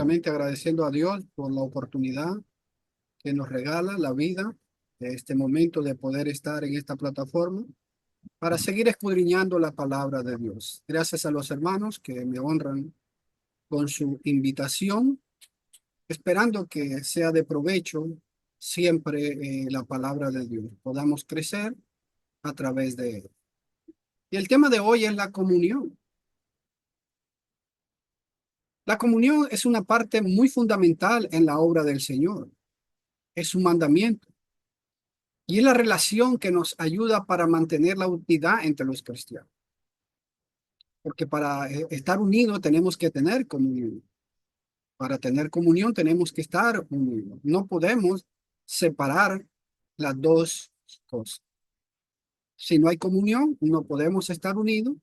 Realmente agradeciendo a Dios por la oportunidad que nos regala la vida de este momento de poder estar en esta plataforma para seguir escudriñando la palabra de Dios. Gracias a los hermanos que me honran con su invitación, esperando que sea de provecho siempre la palabra de Dios. Podamos crecer a través de él. Y el tema de hoy es la comunión. La comunión es una parte muy fundamental en la obra del Señor. Es un mandamiento. Y es la relación que nos ayuda para mantener la unidad entre los cristianos. Porque para estar unidos tenemos que tener comunión. Para tener comunión tenemos que estar unidos. No podemos separar las dos cosas. Si no hay comunión, no podemos estar unidos.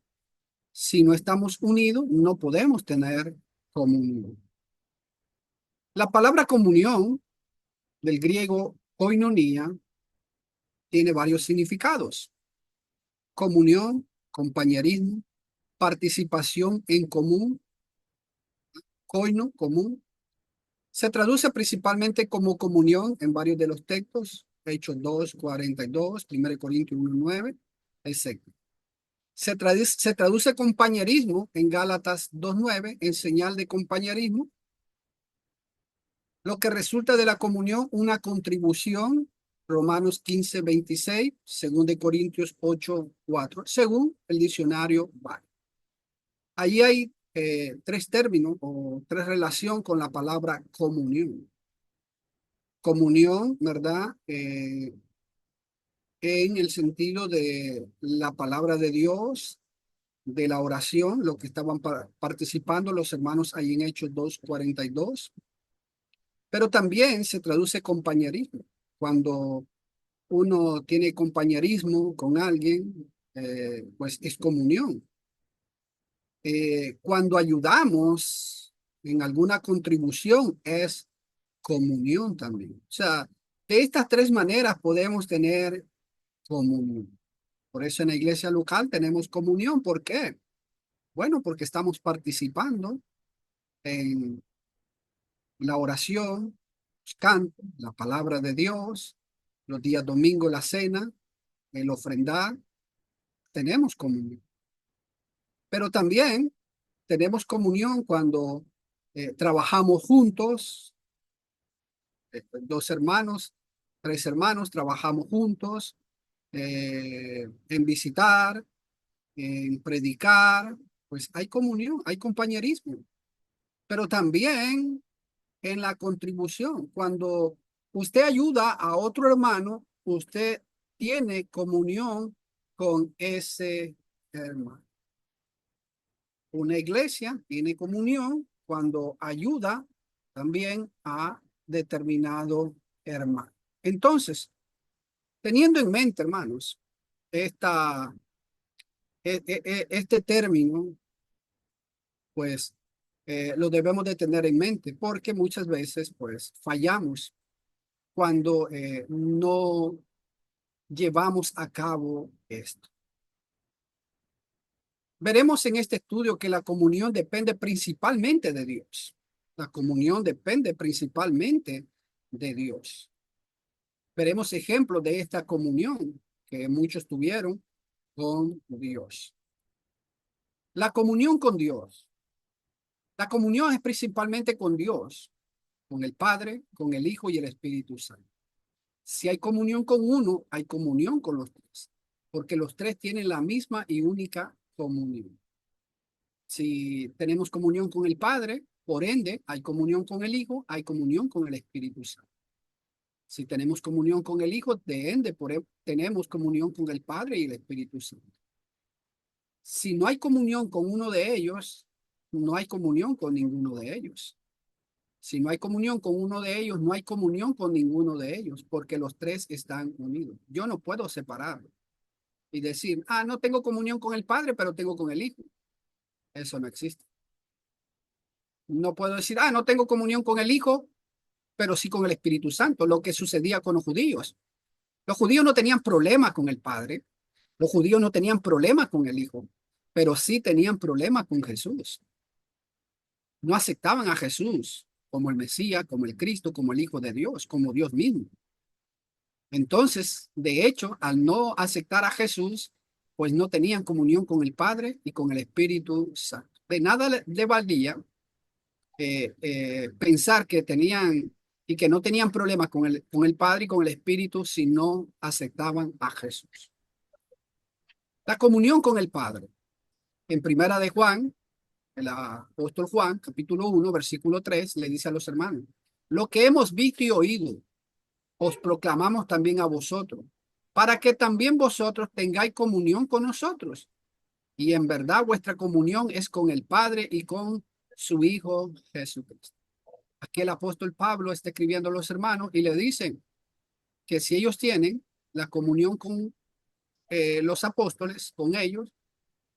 Si no estamos unidos, no podemos tener comunión. La palabra comunión, del griego koinonia, tiene varios significados. Comunión, compañerismo, participación en común, koino, común. Se traduce principalmente como comunión en varios de los textos, Hechos 2:42, 1 Corintios 1:9, etc. Se traduce compañerismo en Gálatas 2:9, en señal de compañerismo, lo que resulta de la comunión una contribución, Romanos 15:26, 2 Corintios 8:4, según el diccionario Biblia. Allí hay tres términos o tres relaciones con la palabra comunión. Comunión, ¿verdad? En el sentido de la palabra de Dios, de la oración, lo que estaban participando los hermanos ahí en Hechos 2:42. Pero también se traduce compañerismo. Cuando uno tiene compañerismo con alguien, pues es comunión. Cuando ayudamos en alguna contribución es comunión también. O sea, de estas tres maneras podemos tener comunión. Por eso en la iglesia local tenemos comunión. ¿Por qué? Bueno, porque estamos participando en la oración, los cantos, la palabra de Dios, los días domingos la cena, el ofrendar, tenemos comunión. Pero también tenemos comunión cuando trabajamos juntos, dos hermanos, tres hermanos, trabajamos juntos en visitar, en predicar, pues hay comunión, hay compañerismo, pero también en la contribución. Cuando usted ayuda a otro hermano, usted tiene comunión con ese hermano. Una iglesia tiene comunión cuando ayuda también a determinado hermano. Entonces, teniendo en mente, hermanos, esta, este término, pues lo debemos de tener en mente porque muchas veces, pues, fallamos cuando no llevamos a cabo esto. Veremos en este estudio que la comunión depende principalmente de Dios. La comunión depende principalmente de Dios. Veremos ejemplos de esta comunión que muchos tuvieron con Dios. La comunión con Dios. La comunión es principalmente con Dios, con el Padre, con el Hijo y el Espíritu Santo. Si hay comunión con uno, hay comunión con los tres, porque los tres tienen la misma y única comunión. Si tenemos comunión con el Padre, por ende, hay comunión con el Hijo, hay comunión con el Espíritu Santo. Si tenemos comunión con el Hijo, de ende, tenemos comunión con el Padre y el Espíritu Santo. Si no hay comunión con uno de ellos, no hay comunión con ninguno de ellos. Si no hay comunión con uno de ellos, no hay comunión con ninguno de ellos, porque los tres están unidos. Yo no puedo separarlo y decir, no tengo comunión con el Padre, pero tengo con el Hijo. Eso no existe. No puedo decir, no tengo comunión con el Hijo, pero sí con el Espíritu Santo, lo que sucedía con los judíos. Los judíos no tenían problemas con el Padre, los judíos no tenían problemas con el Hijo, pero sí tenían problemas con Jesús. No aceptaban a Jesús como el Mesías, como el Cristo, como el Hijo de Dios, como Dios mismo. Entonces, de hecho, al no aceptar a Jesús, pues no tenían comunión con el Padre y con el Espíritu Santo. De nada le valía pensar que tenían y que no tenían problemas con el Padre y con el Espíritu si no aceptaban a Jesús. La comunión con el Padre. En primera de Juan, el apóstol Juan, capítulo 1, versículo 3, le dice a los hermanos, lo que hemos visto y oído, os proclamamos también a vosotros, para que también vosotros tengáis comunión con nosotros. Y en verdad vuestra comunión es con el Padre y con su Hijo Jesucristo. Aquí el apóstol Pablo está escribiendo a los hermanos y le dicen que si ellos tienen la comunión con los apóstoles, con ellos,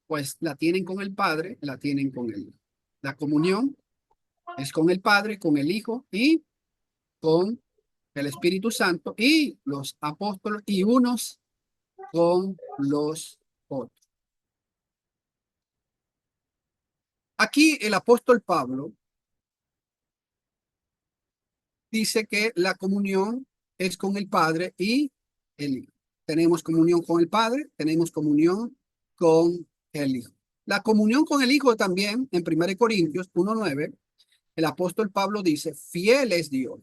pues la tienen con el Padre, la tienen con el Hijo. La comunión es con el Padre, con el Hijo y con el Espíritu Santo y los apóstoles y unos con los otros. Aquí el apóstol Pablo dice que la comunión es con el Padre y el Hijo. Tenemos comunión con el Padre, tenemos comunión con el Hijo. La comunión con el Hijo también, en 1 Corintios 1:9, el apóstol Pablo dice, fiel es Dios,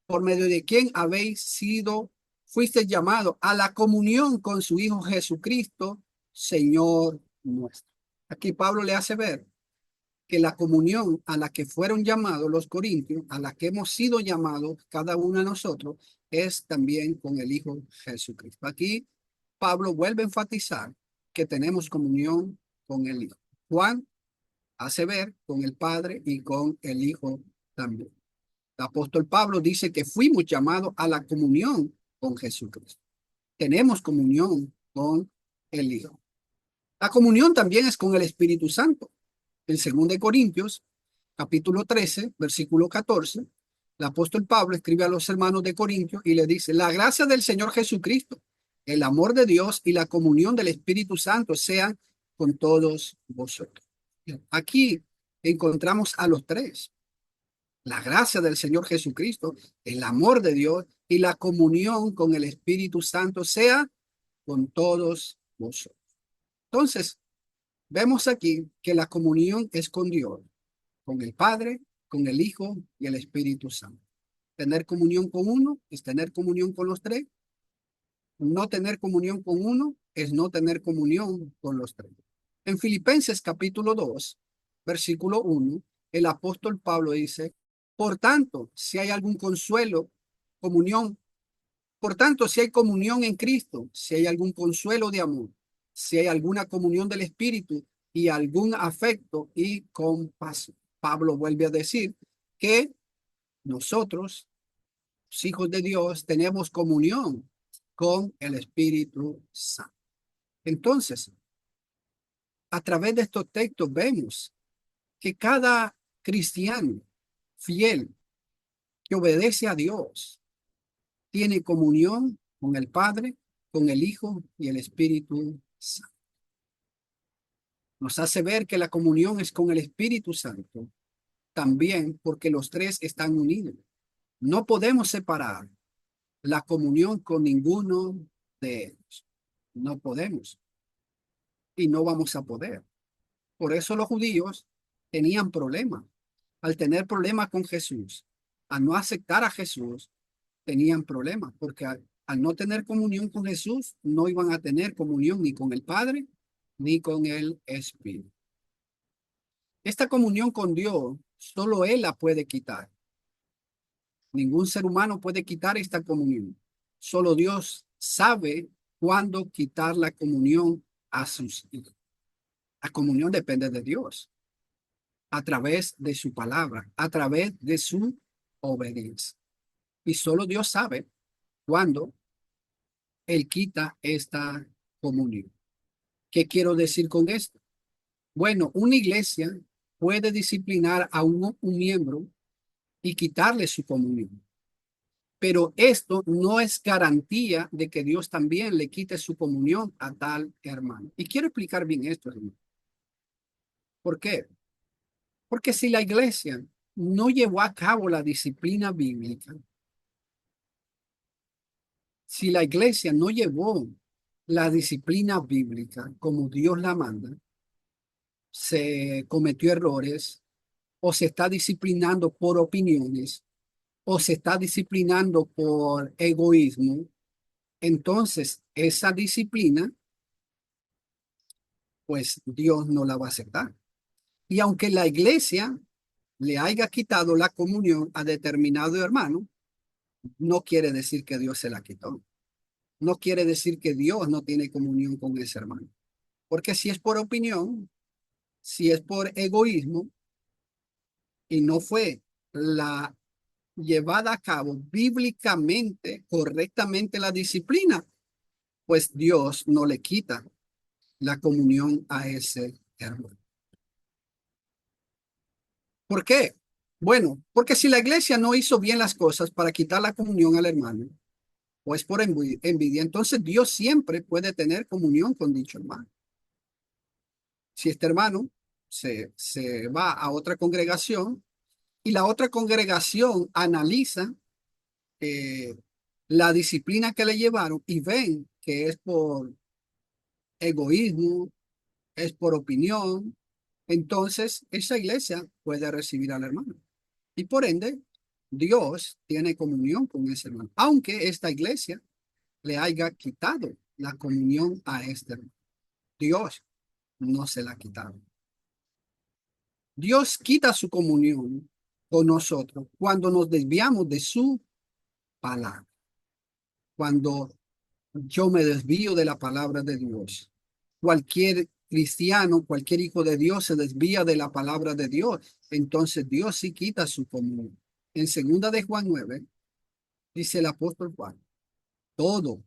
por medio de quien habéis sido, fuiste llamado a la comunión con su Hijo Jesucristo, Señor nuestro. Aquí Pablo le hace ver que la comunión a la que fueron llamados los corintios, a la que hemos sido llamados cada uno de nosotros, es también con el Hijo Jesucristo. Aquí Pablo vuelve a enfatizar que tenemos comunión con el Hijo. Juan hace ver con el Padre y con el Hijo también. El apóstol Pablo dice que fuimos llamados a la comunión con Jesucristo. Tenemos comunión con el Hijo. La comunión también es con el Espíritu Santo. En 2 Corintios, capítulo 13, versículo 14, el apóstol Pablo escribe a los hermanos de Corintios y le dice, la gracia del Señor Jesucristo, el amor de Dios y la comunión del Espíritu Santo sean con todos vosotros. Aquí encontramos a los tres. La gracia del Señor Jesucristo, el amor de Dios y la comunión con el Espíritu Santo sea con todos vosotros. Entonces, vemos aquí que la comunión es con Dios, con el Padre, con el Hijo y el Espíritu Santo. Tener comunión con uno es tener comunión con los tres. No tener comunión con uno es no tener comunión con los tres. En Filipenses capítulo 2, versículo 1, el apóstol Pablo dice, por tanto, si hay algún consuelo, comunión, por tanto, si hay comunión en Cristo, si hay algún consuelo de amor, si hay alguna comunión del Espíritu y algún afecto y compasión. Pablo vuelve a decir que nosotros, los hijos de Dios, tenemos comunión con el Espíritu Santo. Entonces, a través de estos textos vemos que cada cristiano fiel que obedece a Dios tiene comunión con el Padre, con el Hijo y el Espíritu Santo. Nos hace ver que la comunión es con el Espíritu Santo, también porque los tres están unidos. No podemos separar la comunión con ninguno de ellos. No podemos y no vamos a poder. Por eso los judíos tenían problemas. Al tener problemas con Jesús, al no aceptar a Jesús, tenían problemas, porque al no tener comunión con Jesús, no iban a tener comunión ni con el Padre ni con el Espíritu. Esta comunión con Dios, solo Él la puede quitar. Ningún ser humano puede quitar esta comunión. Solo Dios sabe cuándo quitar la comunión a sus hijos. La comunión depende de Dios, a través de su palabra, a través de su obediencia. Y solo Dios sabe cuándo Él quita esta comunión. ¿Qué quiero decir con esto? Bueno, una iglesia puede disciplinar a un miembro y quitarle su comunión. Pero esto no es garantía de que Dios también le quite su comunión a tal hermano. Y quiero explicar bien esto, hermano. ¿Por qué? Porque si la iglesia no llevó a cabo la disciplina bíblica, si la iglesia no llevó la disciplina bíblica como Dios la manda, se cometió errores o se está disciplinando por opiniones o se está disciplinando por egoísmo, entonces esa disciplina, pues Dios no la va a aceptar. Y aunque la iglesia le haya quitado la comunión a determinado hermano, no quiere decir que Dios se la quitó. No quiere decir que Dios no tiene comunión con ese hermano. Porque si es por opinión, si es por egoísmo y no fue la llevada a cabo bíblicamente, correctamente la disciplina, pues Dios no le quita la comunión a ese hermano. ¿Por qué? Bueno, porque si la iglesia no hizo bien las cosas para quitar la comunión al hermano, o es por envidia, entonces Dios siempre puede tener comunión con dicho hermano. Si este hermano se va a otra congregación y la otra congregación analiza eh, la disciplina que le llevaron y ven que es por egoísmo, es por opinión, entonces esa iglesia puede recibir al hermano. Y por ende, Dios tiene comunión con ese hermano, aunque esta iglesia le haya quitado la comunión a este hermano. Dios no se la ha quitado. Dios quita su comunión con nosotros cuando nos desviamos de su palabra, cuando yo me desvío de la palabra de Dios. Cualquier cristiano, cualquier hijo de Dios se desvía de la palabra de Dios, entonces Dios sí quita su comunión. En segunda de Juan 9 dice el apóstol Juan, todo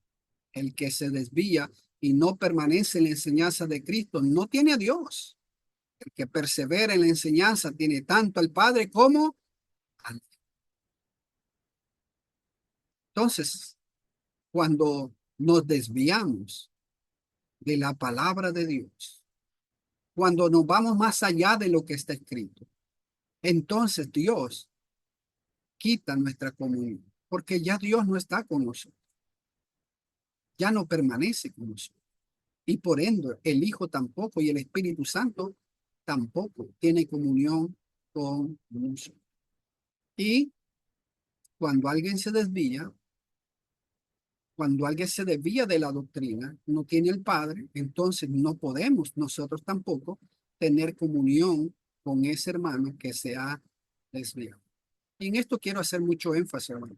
el que se desvía y no permanece en la enseñanza de Cristo no tiene a Dios. El que persevera en la enseñanza tiene tanto al Padre como al Hijo. Entonces, cuando nos desviamos de la palabra de Dios, cuando nos vamos más allá de lo que está escrito, entonces Dios quita nuestra comunión, porque ya Dios no está con nosotros, ya no permanece con nosotros. Y por ende, el Hijo tampoco y el Espíritu Santo tampoco tiene comunión con nosotros. Y cuando alguien se desvía, cuando alguien se desvía de la doctrina, no tiene el Padre, entonces no podemos nosotros tampoco tener comunión con ese hermano que se ha desviado. Y en esto quiero hacer mucho énfasis, hermano,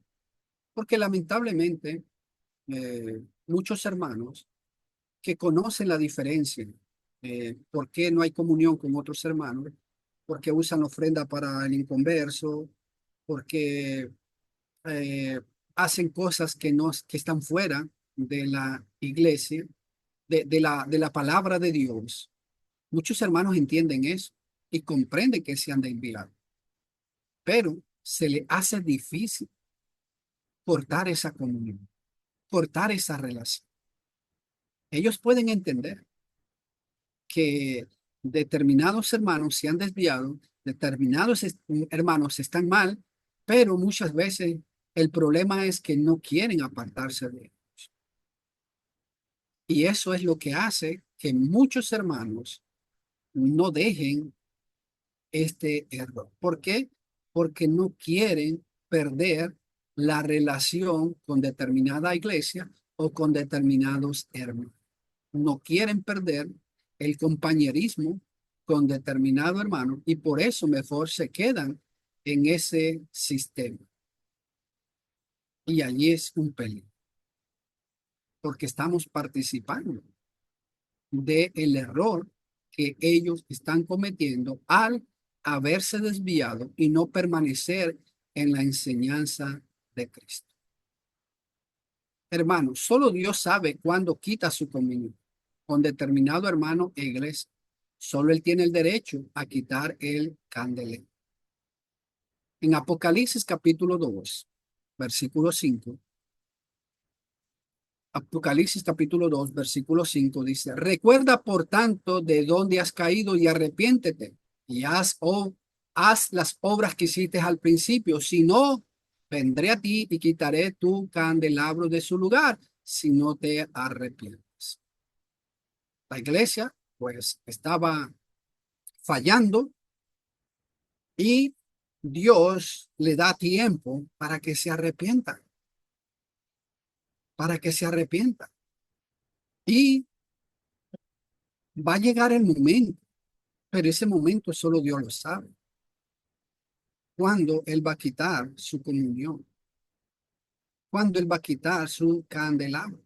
porque lamentablemente muchos hermanos que conocen la diferencia, por qué no hay comunión con otros hermanos, porque usan ofrenda para el inconverso, porque eh, hacen cosas que están fuera de la iglesia, de la palabra de Dios. Muchos hermanos entienden eso y comprenden que se han de enviar, pero se le hace difícil cortar esa comunión, cortar esa relación. Ellos pueden entender que determinados hermanos se han desviado, determinados hermanos están mal, pero muchas veces el problema es que no quieren apartarse de él. Y eso es lo que hace que muchos hermanos no dejen este error. ¿Por qué? Porque no quieren perder la relación con determinada iglesia o con determinados hermanos. No quieren perder el compañerismo con determinado hermano y por eso mejor se quedan en ese sistema. Y allí es un peligro, porque estamos participando del error que ellos están cometiendo al haberse desviado y no permanecer en la enseñanza de Cristo. Hermano, solo Dios sabe cuándo quita su comunión con determinado hermano e iglesia. Solo Él tiene el derecho a quitar el candelero. En Apocalipsis capítulo 2, versículo 5. Apocalipsis capítulo 2, versículo 5 dice, recuerda por tanto de dónde has caído y arrepiéntete y haz haz las obras que hiciste al principio, si no, vendré a ti y quitaré tu candelabro de su lugar, si no te arrepientes. La iglesia, pues, estaba fallando y Dios le da tiempo para que se arrepienta, para que se arrepienta. Y va a llegar el momento, pero ese momento solo Dios lo sabe, cuando Él va a quitar su comunión, cuando Él va a quitar su candelabro,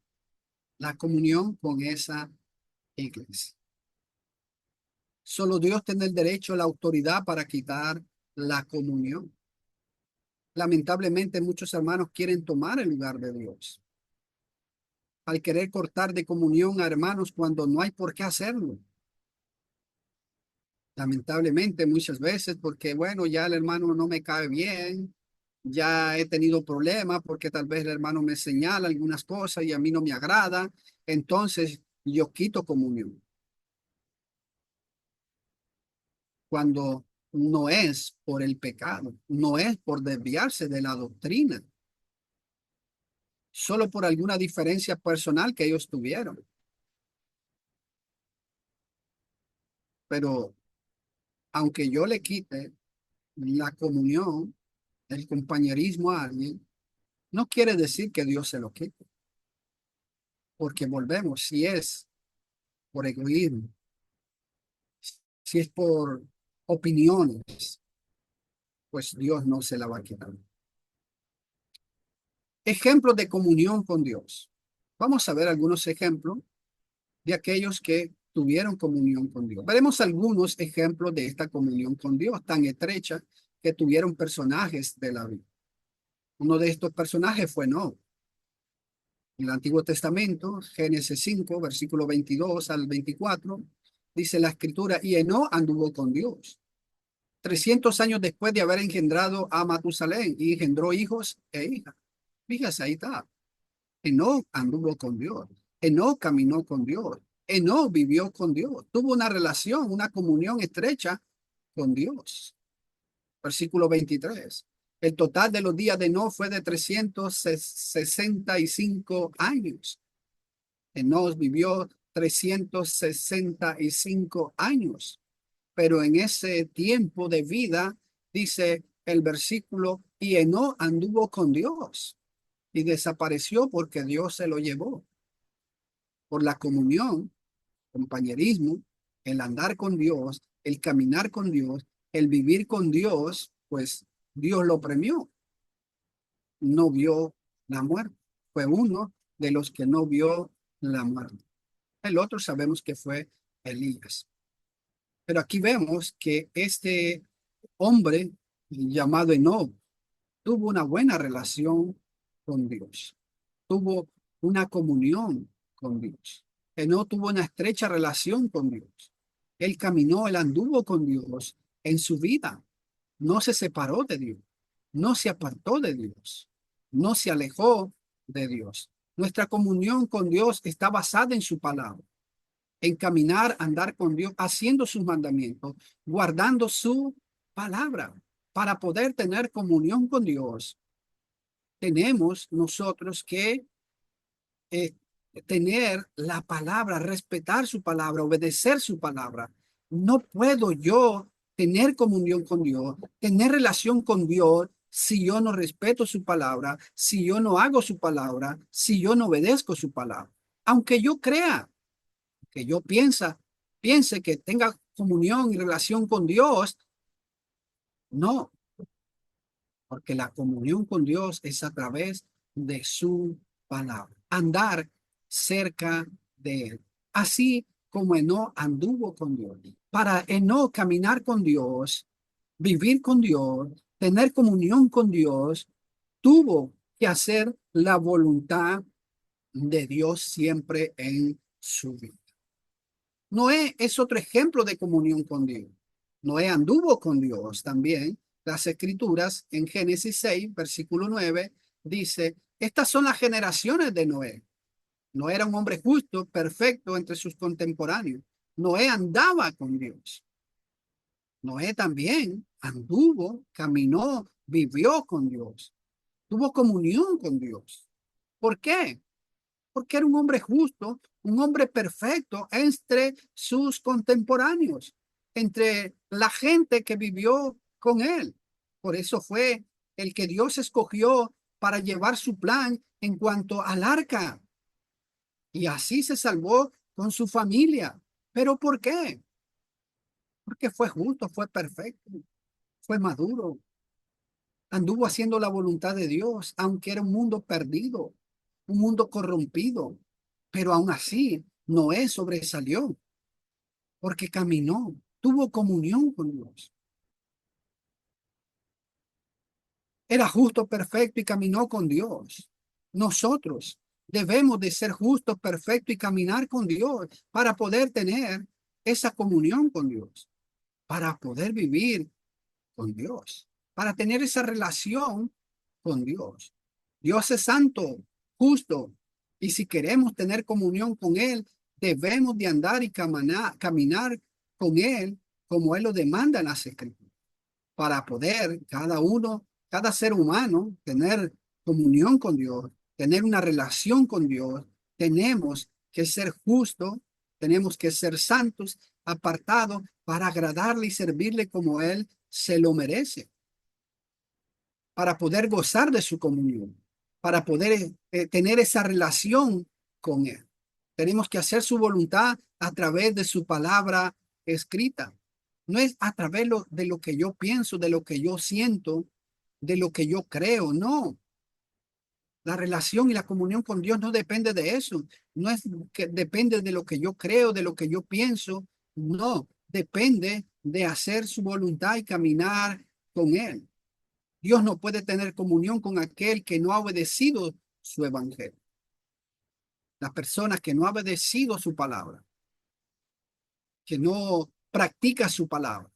la comunión con esa iglesia. Solo Dios tiene el derecho, la autoridad para quitar la comunión. Lamentablemente muchos hermanos quieren tomar el lugar de Dios al querer cortar de comunión a hermanos cuando no hay por qué hacerlo. Lamentablemente muchas veces porque, bueno, ya el hermano no me cae bien, ya he tenido problemas porque tal vez el hermano me señala algunas cosas y a mí no me agrada, entonces yo quito comunión. Cuando no es por el pecado, no es por desviarse de la doctrina, solo por alguna diferencia personal que ellos tuvieron. Pero aunque yo le quite la comunión, el compañerismo a alguien, no quiere decir que Dios se lo quite, porque volvemos, si es por egoísmo, si es por opiniones, pues Dios no se la va a quitar. Ejemplos de comunión con Dios. Vamos a ver algunos ejemplos de aquellos que tuvieron comunión con Dios. Veremos algunos ejemplos de esta comunión con Dios tan estrecha que tuvieron personajes de la Biblia. Uno de estos personajes fue Noé. En el Antiguo Testamento, Génesis 5, versículo 22 al 24, dice la escritura, y Enoc anduvo con Dios 300 años después de haber engendrado a Matusalén y engendró hijos e hijas. Fíjese, ahí está. Enoc anduvo con Dios. Enoc caminó con Dios. Enoc vivió con Dios. Tuvo una relación, una comunión estrecha con Dios. Versículo 23. El total de los días de Enoc fue de 365 años. Enoc vivió 365 años, pero en ese tiempo de vida, dice el versículo, y Enoc anduvo con Dios y desapareció porque Dios se lo llevó. Por la comunión, compañerismo, el andar con Dios, el caminar con Dios, el vivir con Dios, pues Dios lo premió. No vio la muerte. Fue uno de los que no vio la muerte. El otro sabemos que fue Elías. Pero aquí vemos que este hombre llamado Enoc tuvo una buena relación con Dios. Tuvo una comunión con Dios. Enoc tuvo una estrecha relación con Dios. Él caminó, él anduvo con Dios en su vida. No se separó de Dios. No se apartó de Dios. No se alejó de Dios. Nuestra comunión con Dios está basada en su palabra, en caminar, andar con Dios, haciendo sus mandamientos, guardando su palabra. Para poder tener comunión con Dios, tenemos nosotros que eh, tener la palabra, respetar su palabra, obedecer su palabra. No puedo yo tener comunión con Dios, tener relación con Dios si yo no respeto su palabra, si yo no hago su palabra, si yo no obedezco su palabra. Aunque yo crea, que yo piense que tenga comunión y relación con Dios, no, porque la comunión con Dios es a través de su palabra, andar cerca de él. Así como Enoc anduvo con Dios. Para Enoc caminar con Dios, vivir con Dios, tener comunión con Dios, tuvo que hacer la voluntad de Dios siempre en su vida. Noé es otro ejemplo de comunión con Dios. Noé anduvo con Dios también. Las escrituras en Génesis 6, versículo 9, dice, estas son las generaciones de Noé. Noé era un hombre justo, perfecto entre sus contemporáneos. Noé andaba con Dios. Noé también anduvo, caminó, vivió con Dios, tuvo comunión con Dios. ¿Por qué? Porque era un hombre justo, un hombre perfecto entre sus contemporáneos, entre la gente que vivió con él. Por eso fue el que Dios escogió para llevar su plan en cuanto al arca. Y así se salvó con su familia. ¿Pero por qué? Porque fue justo, fue perfecto, fue maduro, anduvo haciendo la voluntad de Dios, aunque era un mundo perdido, un mundo corrompido. Pero aún así, Noé sobresalió porque caminó, tuvo comunión con Dios. Era justo, perfecto y caminó con Dios. Nosotros debemos de ser justos, perfectos y caminar con Dios para poder tener esa comunión con Dios, para poder vivir con Dios, para tener esa relación con Dios. Dios es santo, justo, y si queremos tener comunión con Él, debemos de andar y caminar con Él como Él lo demanda en las Escrituras, para poder cada uno, cada ser humano, tener comunión con Dios, tener una relación con Dios. Tenemos que ser justos, tenemos que ser santos, apartados para agradarle y servirle como Él se lo merece, para poder gozar de su comunión, para poder tener esa relación con Él. Tenemos que hacer su voluntad a través de su palabra escrita. No es a través de lo que yo pienso, de lo que yo siento, de lo que yo creo, no. La relación y la comunión con Dios no depende de eso. No es que depende de lo que yo creo, de lo que yo pienso. No, depende de hacer su voluntad y caminar con Él. Dios no puede tener comunión con aquel que no ha obedecido su evangelio. Las personas que no ha obedecido su palabra, que no practica su palabra,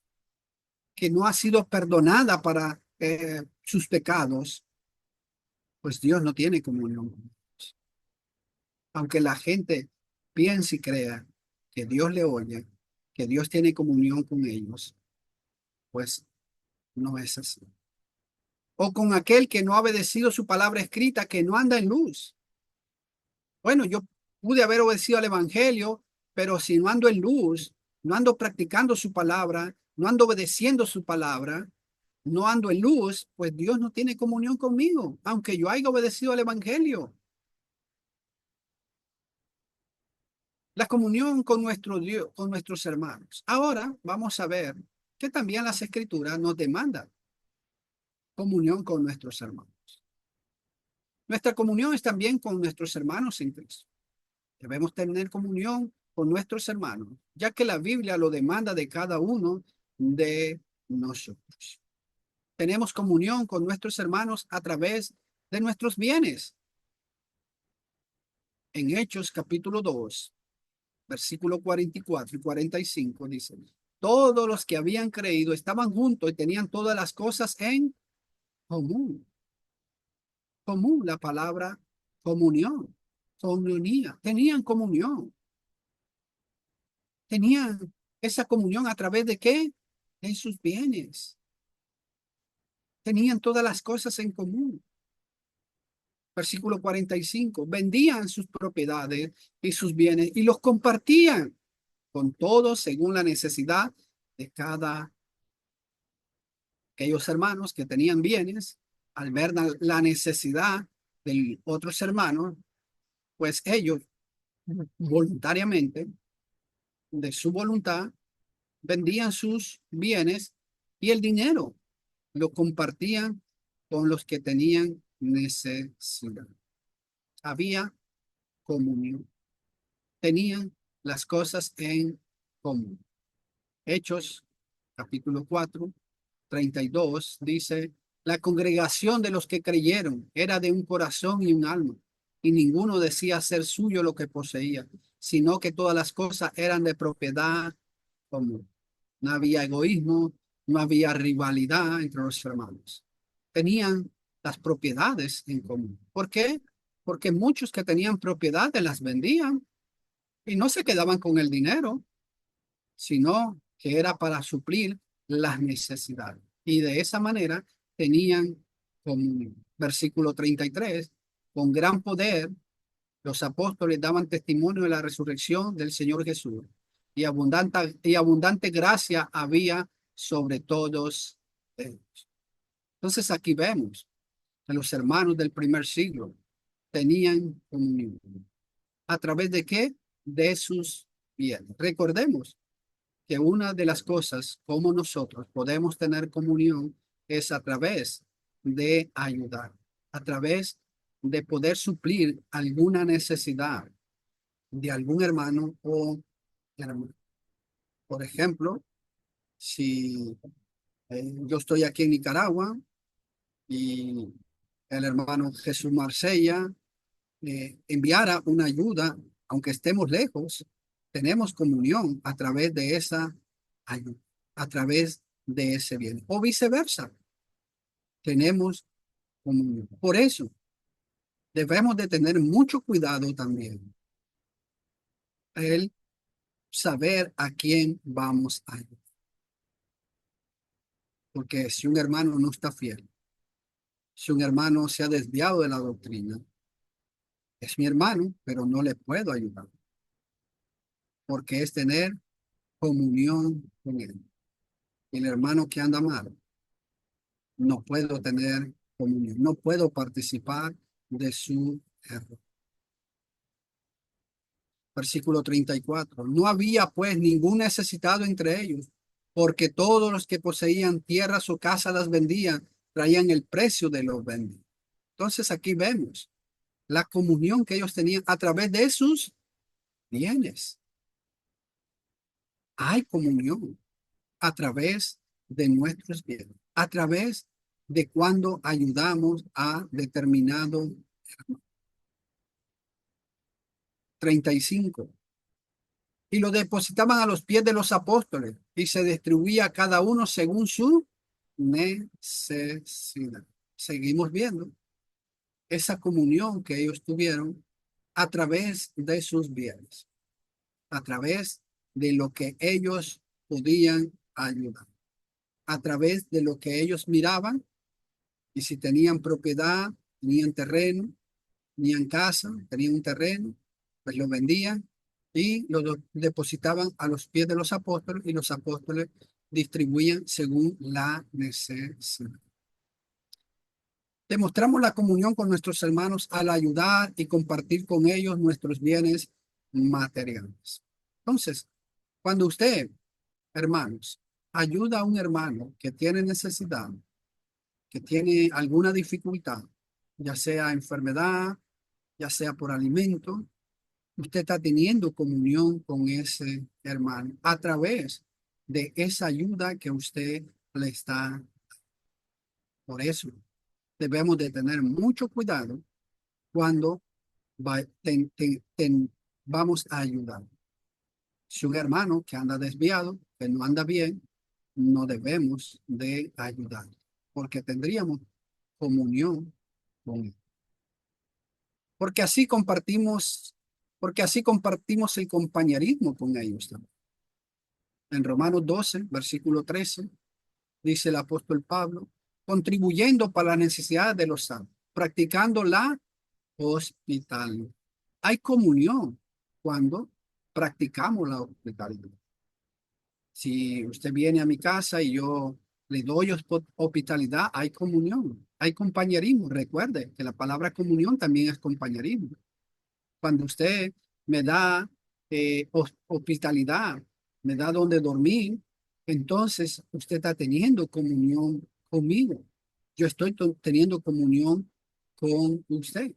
que no ha sido perdonada para sus pecados, pues Dios no tiene comunión con ellos. Aunque la gente piense y crea que Dios le oye, que Dios tiene comunión con ellos, pues no es así. O con aquel que no ha obedecido su palabra escrita, que no anda en luz. Bueno, yo pude haber obedecido al evangelio, pero si no ando en luz, no ando practicando su palabra, no ando obedeciendo su palabra, no ando en luz, pues Dios no tiene comunión conmigo, aunque yo haya obedecido al evangelio. La comunión con nuestro Dios, con nuestros hermanos. Ahora vamos a ver que también las escrituras nos demandan comunión con nuestros hermanos. Nuestra comunión es también con nuestros hermanos en Cristo. Debemos tener comunión con nuestros hermanos, ya que la Biblia lo demanda de cada uno de nosotros. Tenemos comunión con nuestros hermanos a través de nuestros bienes. En Hechos capítulo 2, versículo 44 y 45 dice, todos los que habían creído estaban juntos y tenían todas las cosas en común. Común, la palabra comunión, comunidad. Tenían comunión. Tenían esa comunión a través de qué? En sus bienes. Tenían todas las cosas en común. Versículo 45. Vendían sus propiedades y sus bienes y los compartían con todos según la necesidad de cada aquellos hermanos que tenían bienes. Al ver la necesidad de otros hermanos, pues ellos voluntariamente, de su voluntad, vendían sus bienes y el dinero lo compartían con los que tenían necesidad. Había comunión. Tenían las cosas en común. Hechos, capítulo 4, 32 dice, la congregación de los que creyeron era de un corazón y un alma, y ninguno decía ser suyo lo que poseía, sino que todas las cosas eran de propiedad común. No había egoísmo, no había rivalidad entre los hermanos. Tenían las propiedades en común. ¿Por qué? Porque muchos que tenían propiedades las vendían y no se quedaban con el dinero, sino que era para suplir las necesidades. Y de esa manera tenían comunión. Versículo 33, con gran poder los apóstoles daban testimonio de la resurrección del Señor Jesús y abundante gracia había sobre todos ellos. Entonces aquí vemos que los hermanos del primer siglo tenían comunión. ¿A través de qué? De sus bienes. Recordemos que una de las cosas como nosotros podemos tener comunión es a través de ayudar, a través de poder suplir alguna necesidad de algún hermano o hermana. Por ejemplo, si yo estoy aquí en Nicaragua y el hermano Jesús Marsella enviara una ayuda, aunque estemos lejos, tenemos comunión a través de esa ayuda, a través de ese bien. O viceversa, tenemos comunión. Por eso, debemos de tener mucho cuidado también el saber a quién vamos a ayudar. Porque si un hermano no está fiel, si un hermano se ha desviado de la doctrina, es mi hermano, pero no le puedo ayudar, porque es tener comunión con él. Y el hermano que anda mal, no puedo tener comunión, no puedo participar de su error. Versículo 34. No había pues ningún necesitado entre ellos, porque todos los que poseían tierras o casas las vendían, traían el precio de los vendidos. Entonces aquí vemos la comunión que ellos tenían a través de sus bienes. Hay comunión a través de nuestros bienes, a través de cuando ayudamos a determinado 35. Y lo depositaban a los pies de los apóstoles y se distribuía a cada uno según su necesidad. Seguimos viendo esa comunión que ellos tuvieron a través de sus bienes, a través de lo que ellos podían ayudar, a través de lo que ellos miraban y si tenían propiedad, tenían terreno, tenían casa, tenían un terreno, pues lo vendían y depositaban a los pies de los apóstoles y los apóstoles distribuían según la necesidad. Demostramos la comunión con nuestros hermanos al ayudar y compartir con ellos nuestros bienes materiales. Entonces, cuando usted, hermanos, ayuda a un hermano que tiene necesidad, que tiene alguna dificultad, ya sea enfermedad, ya sea por alimento, usted está teniendo comunión con ese hermano a través de esa ayuda que usted le está. Por eso debemos de tener mucho cuidado cuando vamos a ayudar. Si un hermano que anda desviado, que no anda bien, no debemos de ayudar, porque tendríamos comunión con él. Porque así compartimos, porque así compartimos el compañerismo con ellos también. En Romanos 12, versículo 13, dice el apóstol Pablo, contribuyendo para la necesidad de los santos, practicando la hospitalidad. Hay comunión cuando practicamos la hospitalidad. Si usted viene a mi casa y yo le doy hospitalidad, hay comunión, hay compañerismo. Recuerde que la palabra comunión también es compañerismo. Cuando usted me da hospitalidad, me da donde dormir, entonces usted está teniendo comunión conmigo. Yo estoy teniendo comunión con usted.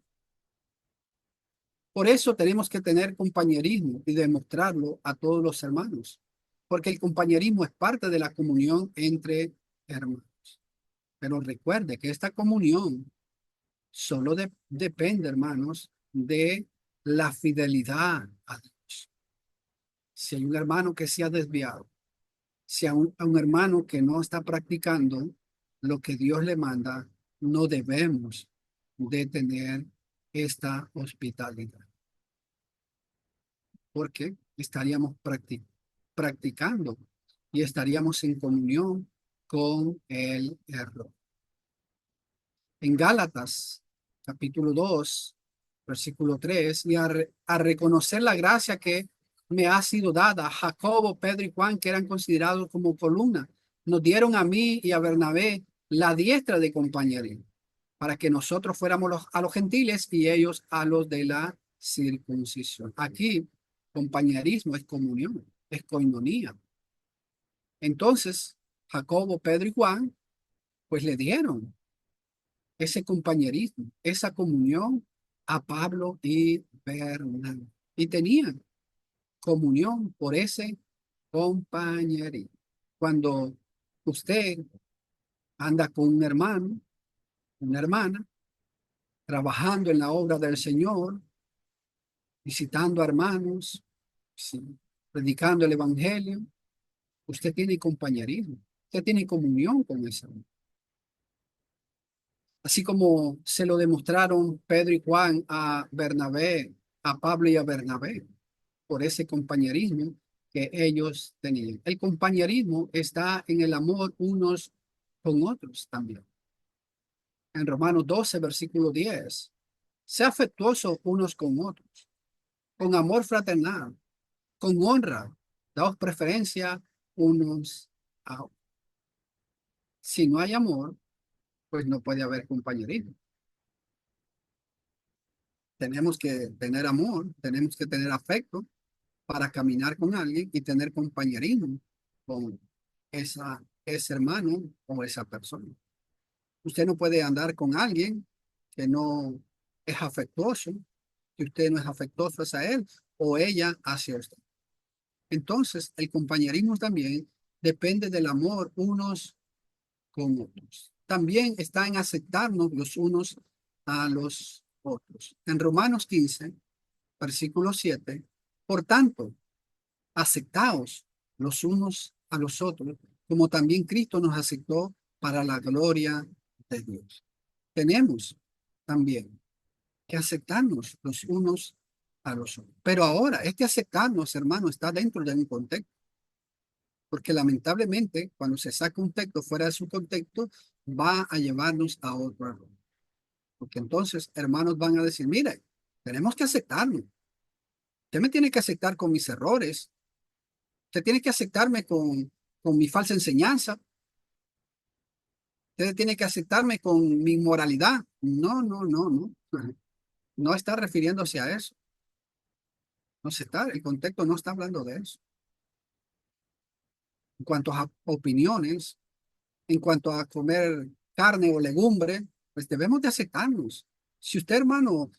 Por eso tenemos que tener compañerismo y demostrarlo a todos los hermanos, porque el compañerismo es parte de la comunión entre hermanos. Pero recuerde que esta comunión solo depende, hermanos, de la fidelidad a Dios. Si hay un hermano que se ha desviado, si hay un hermano que no está practicando lo que Dios le manda, no debemos de tener esta hospitalidad, porque estaríamos practicando y estaríamos en comunión con el error. En Gálatas, capítulo 2, versículo 3, y a reconocer la gracia que me ha sido dada, Jacobo, Pedro y Juan, que eran considerados como columna, nos dieron a mí y a Bernabé la diestra de compañerismo, para que nosotros fuéramos a los gentiles y ellos a los de la circuncisión. Aquí, compañerismo es comunión, es coinonía. Entonces, Jacobo, Pedro y Juan, pues le dieron ese compañerismo, esa comunión a Pablo y Bernabé. Y tenían comunión por ese compañerismo. Cuando usted anda con un hermano, una hermana, trabajando en la obra del Señor, visitando a hermanos, sí, predicando el evangelio, usted tiene compañerismo, usted tiene comunión con ese hermano. Así como se lo demostraron Pedro y Juan a Bernabé, a Pablo y a Bernabé, por ese compañerismo que ellos tenían. El compañerismo está en el amor unos con otros también. En Romanos 12, versículo 10, sea afectuoso unos con otros, con amor fraternal, con honra, daos preferencia unos a otros. Si no hay amor, pues no puede haber compañerismo. Tenemos que tener amor, tenemos que tener afecto para caminar con alguien y tener compañerismo con ese hermano o esa persona. Usted no puede andar con alguien que no es afectuoso, que usted no es afectuoso hacia él o ella hacia usted. Entonces, el compañerismo también depende del amor unos con otros. También está en aceptarnos los unos a los otros. En Romanos 15, versículo 7, por tanto, aceptaos los unos a los otros, como también Cristo nos aceptó para la gloria de Dios. Tenemos también que aceptarnos los unos a los otros. Pero ahora, este aceptarnos, hermano, está dentro de un contexto, porque lamentablemente, cuando se saca un texto fuera de su contexto, va a llevarnos a otro error. Porque entonces, hermanos, van a decir, mire, tenemos que aceptarnos. Usted me tiene que aceptar con mis errores. Usted tiene que aceptarme con mi falsa enseñanza. Usted tiene que aceptarme con mi moralidad. No, no, no, no. No está refiriéndose a eso. No se está, el contexto no está hablando de eso. En cuanto a opiniones, en cuanto a comer carne o legumbre, pues debemos de aceptarnos. Si usted, hermano,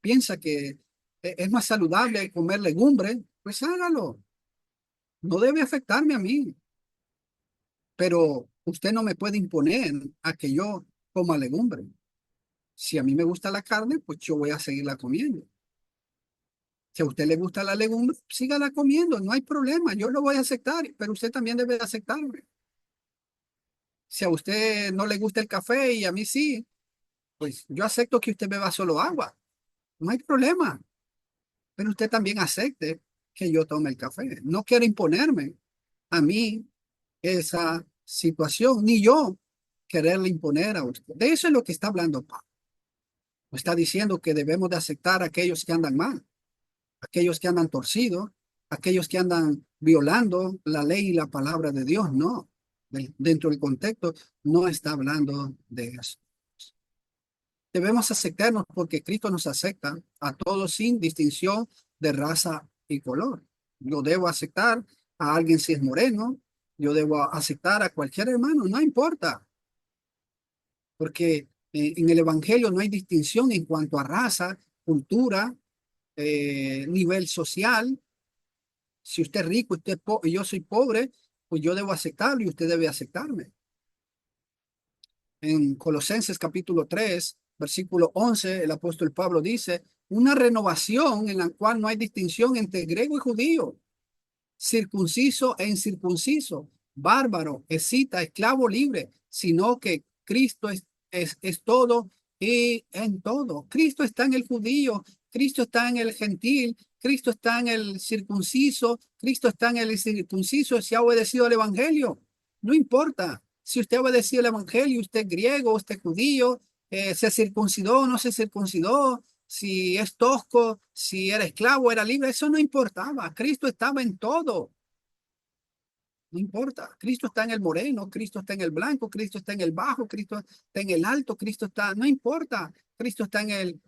piensa que es más saludable comer legumbre, pues hágalo. No debe afectarme a mí, pero usted no me puede imponer a que yo coma legumbre. Si a mí me gusta la carne, pues yo voy a seguirla comiendo. Si a usted le gusta la legumbre, sígala comiendo, no hay problema, yo lo voy a aceptar, pero usted también debe aceptarme. Si a usted no le gusta el café y a mí sí, pues yo acepto que usted beba solo agua, no hay problema, pero usted también acepte que yo tome el café. No quiere imponerme a mí esa situación, ni yo quererle imponer a usted. De eso es lo que está hablando Pablo. Está diciendo que debemos de aceptar a aquellos que andan mal, aquellos que andan torcidos, aquellos que andan violando la ley y la palabra de Dios. No, dentro del contexto no está hablando de eso. Debemos aceptarnos porque Cristo nos acepta a todos sin distinción de raza y color. Yo debo aceptar a alguien si es moreno, yo debo aceptar a cualquier hermano, no importa, porque en el Evangelio no hay distinción en cuanto a raza, cultura, nivel social. Si usted es rico y yo soy pobre, pues yo debo aceptarlo y usted debe aceptarme. En Colosenses capítulo 3, versículo 11, el apóstol Pablo dice, una renovación en la cual no hay distinción entre griego y judío, circunciso e incircunciso, bárbaro, escita, esclavo libre, sino que Cristo es todo y en todo. Cristo está en el judío, Cristo está en el gentil, Cristo está en el circunciso, Cristo está en el circunciso si ha obedecido al evangelio. No importa si usted ha obedecido el evangelio, usted es griego, usted es judío, se circuncidó o no se circuncidó, si es tosco, si era esclavo, era libre, eso no importaba. Cristo estaba en todo. No importa. Cristo está en el moreno, Cristo está en el blanco, Cristo está en el bajo, Cristo está en el alto, Cristo está, no importa. Cristo está en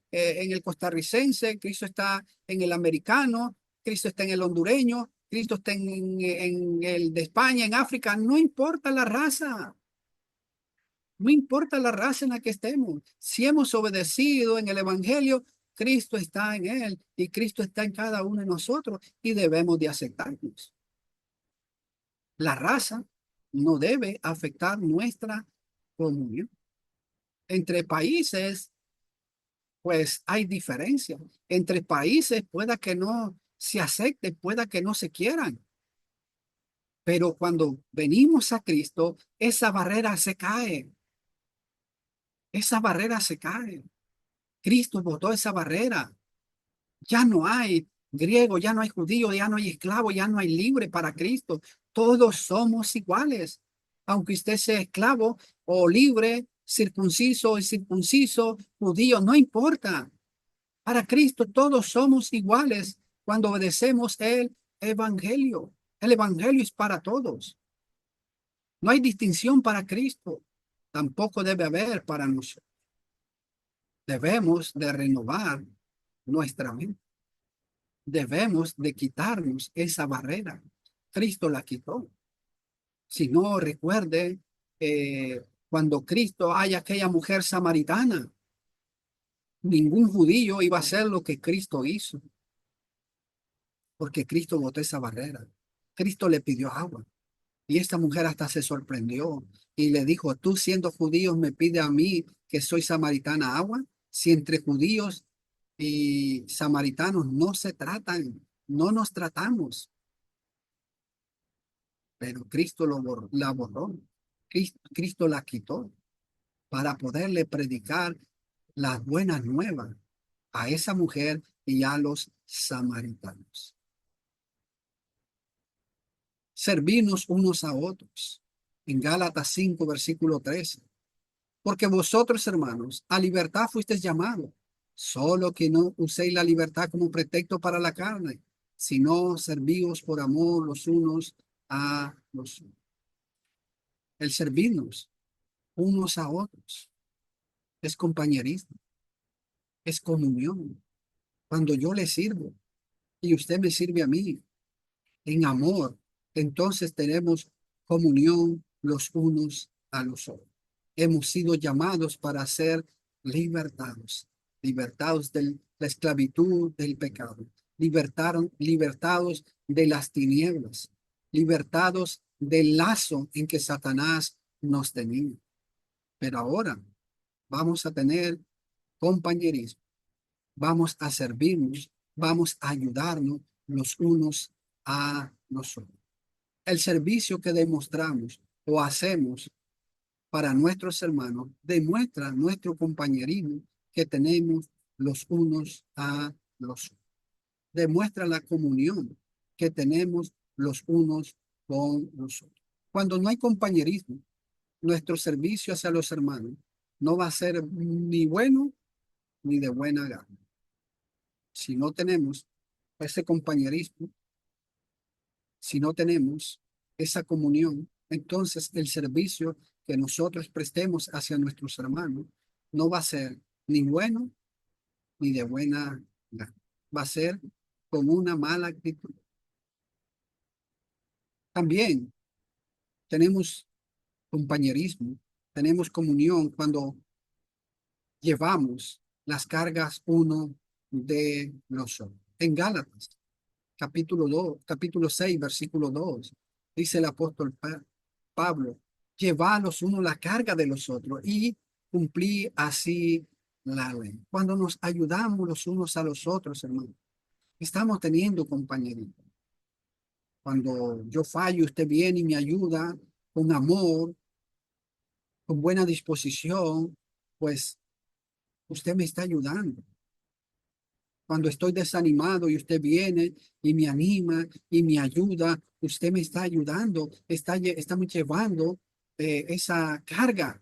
el costarricense, Cristo está en el americano, Cristo está en el hondureño, Cristo está en el de España, en África, no importa la raza. No importa la raza en la que estemos. Si hemos obedecido en el Evangelio, Cristo está en él y Cristo está en cada uno de nosotros y debemos de aceptarnos. La raza no debe afectar nuestra comunión. Entre países, pues hay diferencias. Entre países pueda que no se acepte, pueda que no se quieran. Pero cuando venimos a Cristo, esa barrera se cae. Esa barrera se cae. Cristo botó esa barrera. Ya no hay griego, ya no hay judío, ya no hay esclavo, ya no hay libre para Cristo. Todos somos iguales. Aunque usted sea esclavo o libre, circunciso o incircunciso, judío, no importa. Para Cristo todos somos iguales cuando obedecemos el evangelio. El evangelio es para todos. No hay distinción para Cristo. Tampoco debe haber para nosotros. Debemos de renovar nuestra mente. Debemos de quitarnos esa barrera. Cristo la quitó. Si no, recuerde cuando Cristo hay aquella mujer samaritana, ningún judío iba a hacer lo que Cristo hizo, porque Cristo botó esa barrera. Cristo le pidió agua y esta mujer hasta se sorprendió y le dijo, tú siendo judío me pide a mí que soy samaritana agua, si entre judíos y samaritanos no se tratan, no nos tratamos. Pero Cristo la borró. Cristo la quitó para poderle predicar las buenas nuevas a esa mujer y a los samaritanos. Servirnos unos a otros. En Gálatas 5, versículo 13. Porque vosotros, hermanos, a libertad fuisteis llamados, solo que no uséis la libertad como pretexto para la carne, sino servíos por amor los unos a los otros. El servirnos unos a otros es compañerismo, es comunión. Cuando yo le sirvo y usted me sirve a mí en amor, entonces tenemos comunión los unos a los otros. Hemos sido llamados para ser libertados, libertados de la esclavitud del pecado, libertados de las tinieblas, libertados del lazo en que Satanás nos tenía. Pero ahora vamos a tener compañerismo, vamos a servirnos, vamos a ayudarnos los unos a los otros. El servicio que demostramos o hacemos para nuestros hermanos demuestra nuestro compañerismo que tenemos los unos a los otros. Demuestra la comunión que tenemos los unos con los otros. Cuando no hay compañerismo, nuestro servicio hacia los hermanos no va a ser ni bueno ni de buena gana. Si no tenemos ese compañerismo, si no tenemos esa comunión, entonces el servicio que nosotros prestemos hacia nuestros hermanos no va a ser ni bueno ni de buena gana. Va a ser con una mala actitud. También tenemos compañerismo, tenemos comunión cuando llevamos las cargas uno de los otros. En Gálatas capítulo 2, capítulo 6, versículo 2, dice el apóstol Pablo, llevad los unos la carga de los otros y cumplí así la ley. Cuando nos ayudamos los unos a los otros, hermano, estamos teniendo compañerismo. Cuando yo fallo, usted viene y me ayuda con amor, con buena disposición, pues usted me está ayudando. Cuando estoy desanimado y usted viene y me anima y me ayuda, usted me está ayudando, estamos llevando esa carga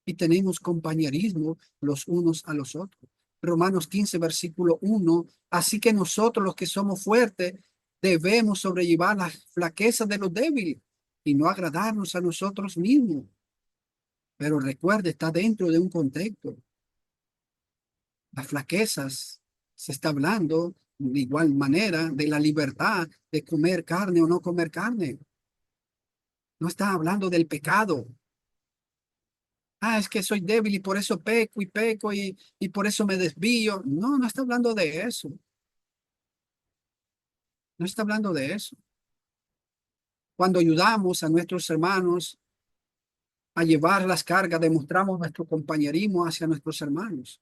y tenemos compañerismo los unos a los otros. Romanos 15, versículo 1. Así que nosotros los que somos fuertes debemos sobrellevar las flaquezas de los débiles y no agradarnos a nosotros mismos. Pero recuerde, está dentro de un contexto. Las flaquezas se está hablando de igual manera de la libertad de comer carne o no comer carne. No está hablando del pecado. Ah, es que soy débil y por eso peco y por eso me desvío. No, no está hablando de eso. No está hablando de eso. Cuando ayudamos a nuestros hermanos a llevar las cargas, demostramos nuestro compañerismo hacia nuestros hermanos.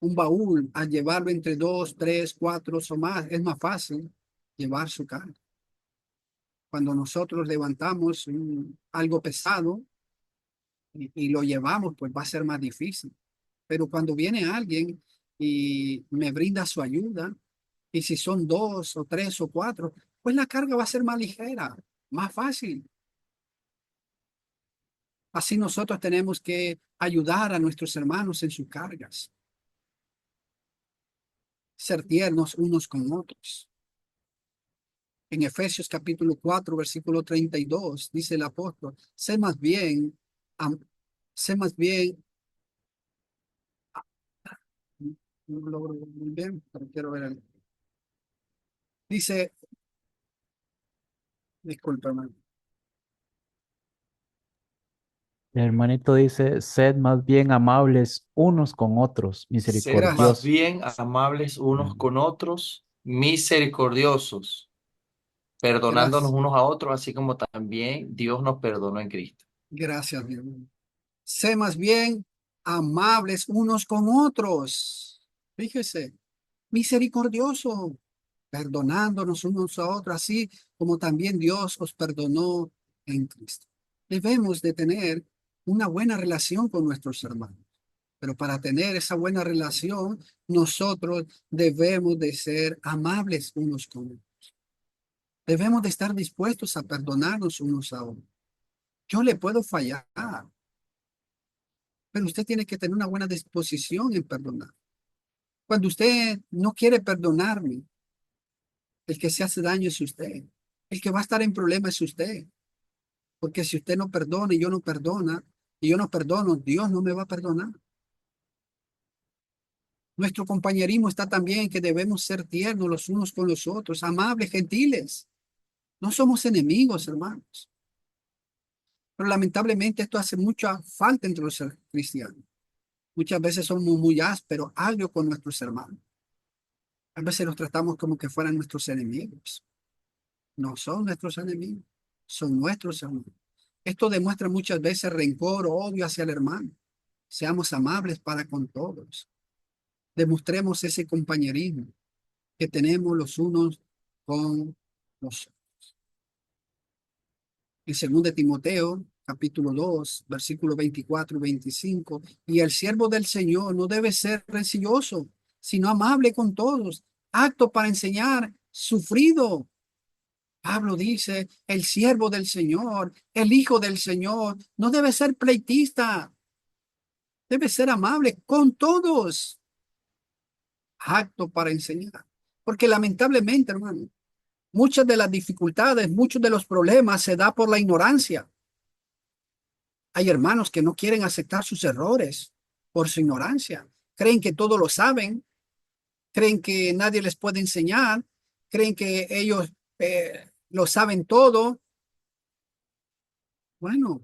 Un baúl, al llevarlo entre dos, tres, cuatro o más, es más fácil llevar su carga. Cuando nosotros levantamos algo pesado y lo llevamos, pues va a ser más difícil. Pero cuando viene alguien y me brinda su ayuda, y si son dos o tres o cuatro, pues la carga va a ser más ligera, más fácil. Así nosotros tenemos que ayudar a nuestros hermanos en sus cargas, ser tiernos unos con otros. En Efesios capítulo 4 versículo 32 dice el apóstol, am- sé más bien, no logro muy bien, pero quiero ver dice, discúlpame, El hermanito dice, sed más bien amables unos con otros, Sed más misericordiosos. bien amables unos con otros, misericordiosos, perdonándonos gracias, unos a otros, así como también Dios nos perdonó en Cristo. gracias, mi hermano. Sé más bien amables unos con otros. Fíjese, misericordioso, perdonándonos unos a otros, así como también Dios os perdonó en Cristo. Debemos de tener una buena relación con nuestros hermanos, pero para tener esa buena relación, nosotros debemos de ser amables unos con otros. Debemos de estar dispuestos a perdonarnos unos a otros. Yo le puedo fallar, pero usted tiene que tener una buena disposición en perdonar. Cuando usted no quiere perdonarme, el que se hace daño es usted. El que va a estar en problemas es usted. Porque si usted no perdona y yo no perdona, y yo no perdono, Dios no me va a perdonar. Nuestro compañerismo está también que debemos ser tiernos los unos con los otros, amables, gentiles. No somos enemigos, hermanos. Pero lamentablemente esto hace mucha falta entre los cristianos. Muchas veces somos muy ásperos, agrios con nuestros hermanos. A veces los tratamos como que fueran nuestros enemigos. No son nuestros enemigos, son nuestros hermanos. Esto demuestra muchas veces rencor o odio hacia el hermano. Seamos amables para con todos. Demostremos ese compañerismo que tenemos los unos con los otros. En 2 de Timoteo, capítulo 2 versículos 24 y 25, y el siervo del Señor no debe ser rencilloso, sino amable con todos, apto para enseñar, sufrido. Pablo dice, el siervo del Señor, el hijo del Señor, no debe ser pleitista, debe ser amable con todos, apto para enseñar. Porque lamentablemente, hermano, muchas de las dificultades, muchos de los problemas se da por la ignorancia. Hay hermanos que no quieren aceptar sus errores por su ignorancia. Creen que todo lo saben, creen que nadie les puede enseñar, creen que ellos lo saben todo. Bueno,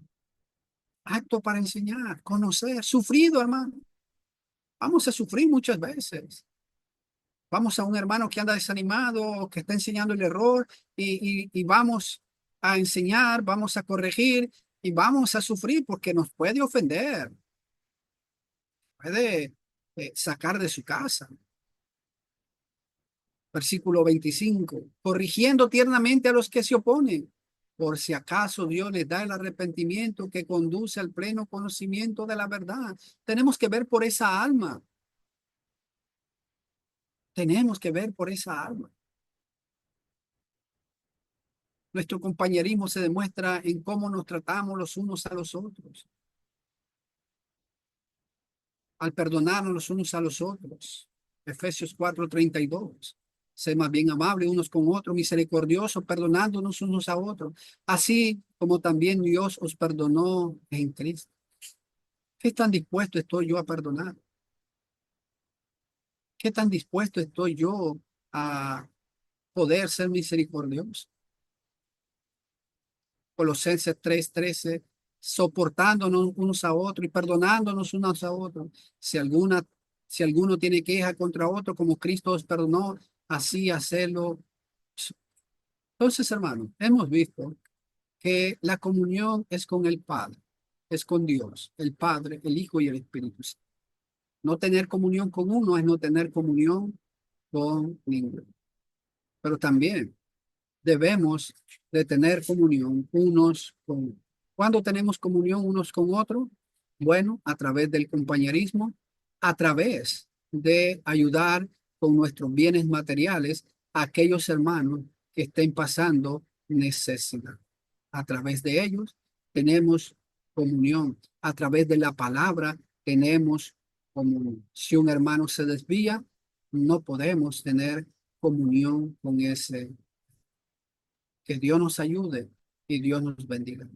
acto para enseñar, conocer, sufrido, hermano. Vamos a sufrir muchas veces. Vamos a un hermano que anda desanimado, que está enseñando el error y vamos a enseñar, vamos a corregir y vamos a sufrir porque nos puede ofender, puede sacar de su casa. Versículo 25, corrigiendo tiernamente a los que se oponen, por si acaso Dios les da el arrepentimiento que conduce al pleno conocimiento de la verdad. Tenemos que ver por esa alma. Tenemos que ver por esa alma. Nuestro compañerismo se demuestra en cómo nos tratamos los unos a los otros, al perdonarnos los unos a los otros. Efesios 4:32. Sé más bien amable unos con otros, misericordiosos, perdonándonos unos a otros, así como también Dios os perdonó en Cristo. ¿Qué tan dispuesto estoy yo a perdonar? ¿Qué tan dispuesto estoy yo a poder ser misericordioso? Colosenses 3:13, soportándonos unos a otros y perdonándonos unos a otros. Si alguno tiene queja contra otro, como Cristo os perdonó, así hacerlo. Entonces, hermanos, hemos visto que la comunión es con el Padre, es con Dios, el Padre, el Hijo y el Espíritu Santo. No tener comunión con uno es no tener comunión con ninguno. Pero también debemos de tener comunión unos con otros. ¿Cuándo tenemos comunión unos con otros? Bueno, a través del compañerismo, a través de ayudar con nuestros bienes materiales a aquellos hermanos que estén pasando necesidad. A través de ellos tenemos comunión. A través de la palabra tenemos comunión. Si un hermano se desvía, no podemos tener comunión con ese. Que Dios nos ayude y Dios nos bendiga.